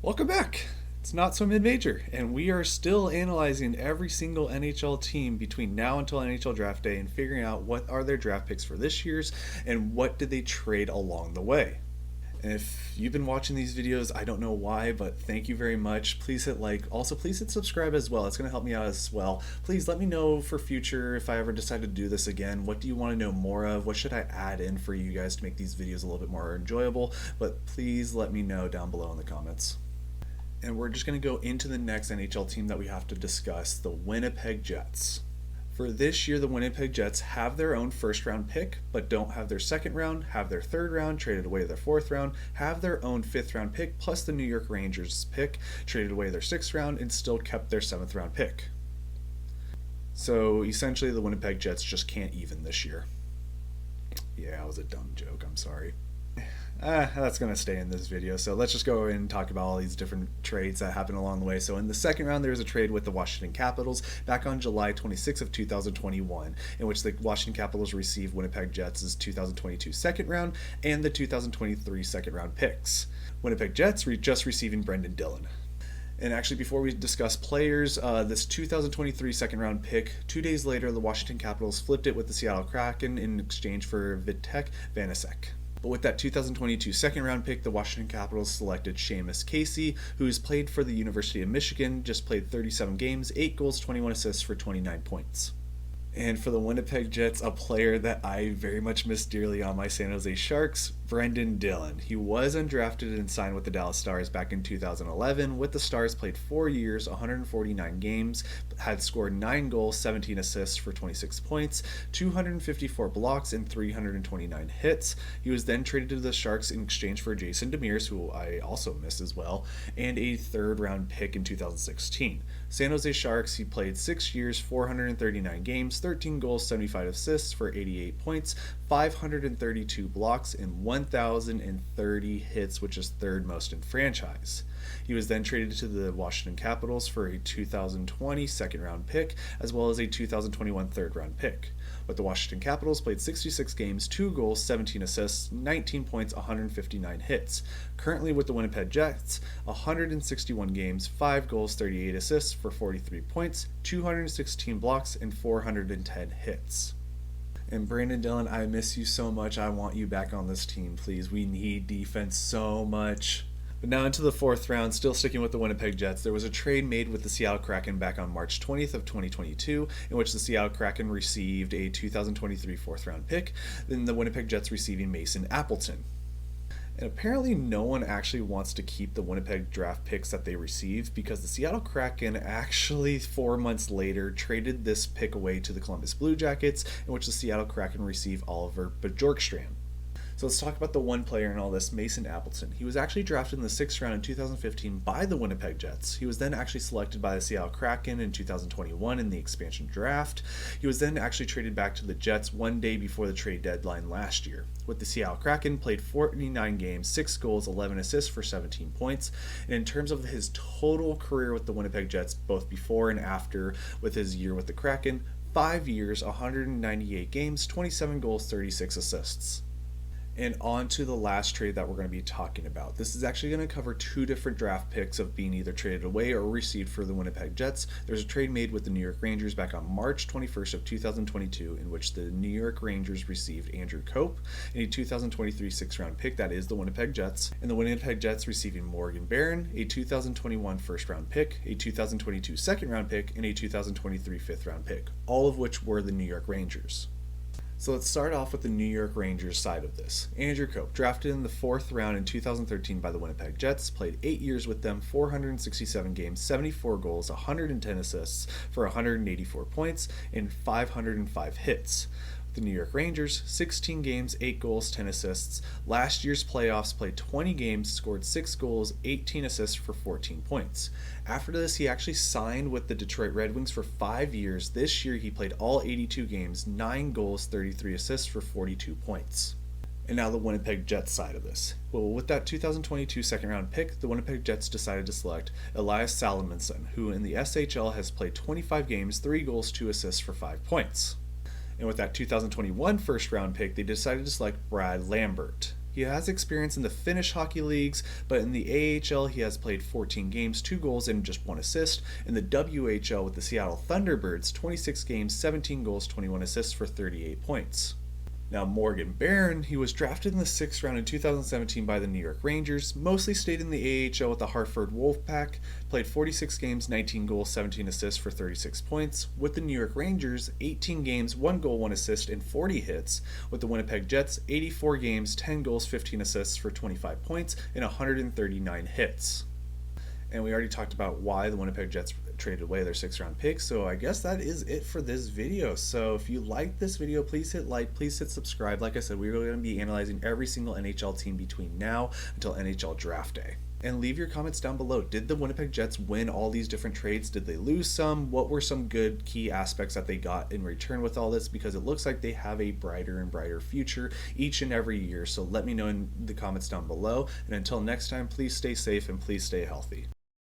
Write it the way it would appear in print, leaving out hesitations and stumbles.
Welcome back. It's not so mid-major, and we are still analyzing every single NHL team between now until NHL draft day and figuring out what are their draft picks for this year's and what did they trade along the way. And if you've been watching these videos, I don't know why, but thank you very much. Please hit like. Also, please hit subscribe as well. It's going to help me out as well. Please let me know for future if I ever decide to do this again. What do you want to know more of? What should I add in for you guys to make these videos a little bit more enjoyable? But please let me know down below in the comments. And we're just going to go into the next NHL team that we have to discuss, the Winnipeg Jets. For this year, the Winnipeg Jets have their own first round pick, but don't have their second round, have their third round, traded away their fourth round, have their own fifth round pick, plus the New York Rangers pick, traded away their sixth round, and still kept their seventh round pick. So essentially, the Winnipeg Jets just can't even this year. Yeah, that was a dumb joke, I'm sorry. That's going to stay in this video. So let's just go and talk about all these different trades that happened along the way. So in the second round, there was a trade with the Washington Capitals back on July 26 of 2021, in which the Washington Capitals received Winnipeg Jets' 2022 second round and the 2023 second round picks. Winnipeg Jets just receiving Brendan Dillon. And actually, before we discuss players, this 2023 second round pick, 2 days later, the Washington Capitals flipped it with the Seattle Kraken in exchange for Vitek Vanecek. But with that 2022 second round pick, the Washington Capitals selected Seamus Casey, who's played for the University of Michigan, just played 37 games, 8 goals, 21 assists for 29 points. And for the Winnipeg Jets, a player that I very much miss dearly on my San Jose Sharks, Brendan Dillon. He was undrafted and signed with the Dallas Stars back in 2011. With the Stars, played 4 years, 149 games, had scored 9 goals, 17 assists for 26 points, 254 blocks, and 329 hits. He was then traded to the Sharks in exchange for Jason Demers, who I also miss as well, and a third round pick in 2016. San Jose Sharks, he played 6 years, 439 games, 13 goals, 75 assists for 88 points, 532 blocks, and 1,030 hits, which is third most in franchise. He was then traded to the Washington Capitals for a 2020 second round pick, as well as a 2021 third round pick. With the Washington Capitals, played 66 games, 2 goals, 17 assists, 19 points, 159 hits. Currently with the Winnipeg Jets, 161 games, 5 goals, 38 assists for 43 points, 216 blocks, and 410 hits. And Brandon Dillon, I miss you so much. I want you back on this team, please. We need defense so much. But now into the fourth round, still sticking with the Winnipeg Jets, there was a trade made with the Seattle Kraken back on March 20th of 2022, in which the Seattle Kraken received a 2023 fourth round pick, then the Winnipeg Jets receiving Mason Appleton. And apparently no one actually wants to keep the Winnipeg draft picks that they received, because the Seattle Kraken actually 4 months later traded this pick away to the Columbus Blue Jackets, in which the Seattle Kraken received Oliver Bjorkstrand. So let's talk about the one player in all this, Mason Appleton. He was actually drafted in the 6th round in 2015 by the Winnipeg Jets. He was then actually selected by the Seattle Kraken in 2021 in the expansion draft. He was then actually traded back to the Jets 1 day before the trade deadline last year. With the Seattle Kraken, played 49 games, 6 goals, 11 assists for 17 points. And in terms of his total career with the Winnipeg Jets, both before and after with his year with the Kraken, 5 years, 198 games, 27 goals, 36 assists. And on to the last trade that we're going to be talking about. This is actually going to cover 2 different draft picks of being either traded away or received for the Winnipeg Jets. There's a trade made with the New York Rangers back on March 21st of 2022, in which the New York Rangers received Andrew Cope and a 2023 6th round pick, that is the Winnipeg Jets, and the Winnipeg Jets receiving Morgan Barron, a 2021 first round pick, a 2022 second round pick, and a 2023 5th round pick, all of which were the New York Rangers. So let's start off with the New York Rangers side of this. Andrew Cope, drafted in the 4th round in 2013 by the Winnipeg Jets, played 8 years with them, 467 games, 74 goals, 110 assists for 184 points, and 505 hits. The New York Rangers, 16 games, 8 goals, 10 assists. Last year's playoffs, played 20 games, scored 6 goals, 18 assists for 14 points. After this, he actually signed with the Detroit Red Wings for 5 years. This year, he played all 82 games, 9 goals, 33 assists for 42 points. And now the Winnipeg Jets side of this. Well, with that 2022 second round pick, the Winnipeg Jets decided to select Elias Salomonsson, who in the SHL has played 25 games, 3 goals, 2 assists for 5 points. And with that 2021 first round pick, they decided to select Brad Lambert. He has experience in the Finnish hockey leagues, but in the AHL he has played 14 games, 2 goals, and just 1 assist. In the WHL with the Seattle Thunderbirds, 26 games, 17 goals, 21 assists for 38 points. Now, Morgan Barron, he was drafted in the 6th round in 2017 by the New York Rangers, mostly stayed in the AHL with the Hartford Wolfpack, played 46 games, 19 goals, 17 assists for 36 points. With the New York Rangers, 18 games, 1 goal, 1 assist, and 40 hits. With the Winnipeg Jets, 84 games, 10 goals, 15 assists for 25 points, and 139 hits. And we already talked about why the Winnipeg Jets traded away their 6th round pick, so I guess that is it for this video. So if you like this video, please hit like, please hit subscribe. Like I said, we're going to be analyzing every single NHL team between now until NHL draft day. And leave your comments down below. Did the Winnipeg Jets win all these different trades? Did they lose some? What were some good key aspects that they got in return with all this? Because it looks like they have a brighter and brighter future each and every year. So let me know in the comments down below. And until next time, please stay safe and please stay healthy.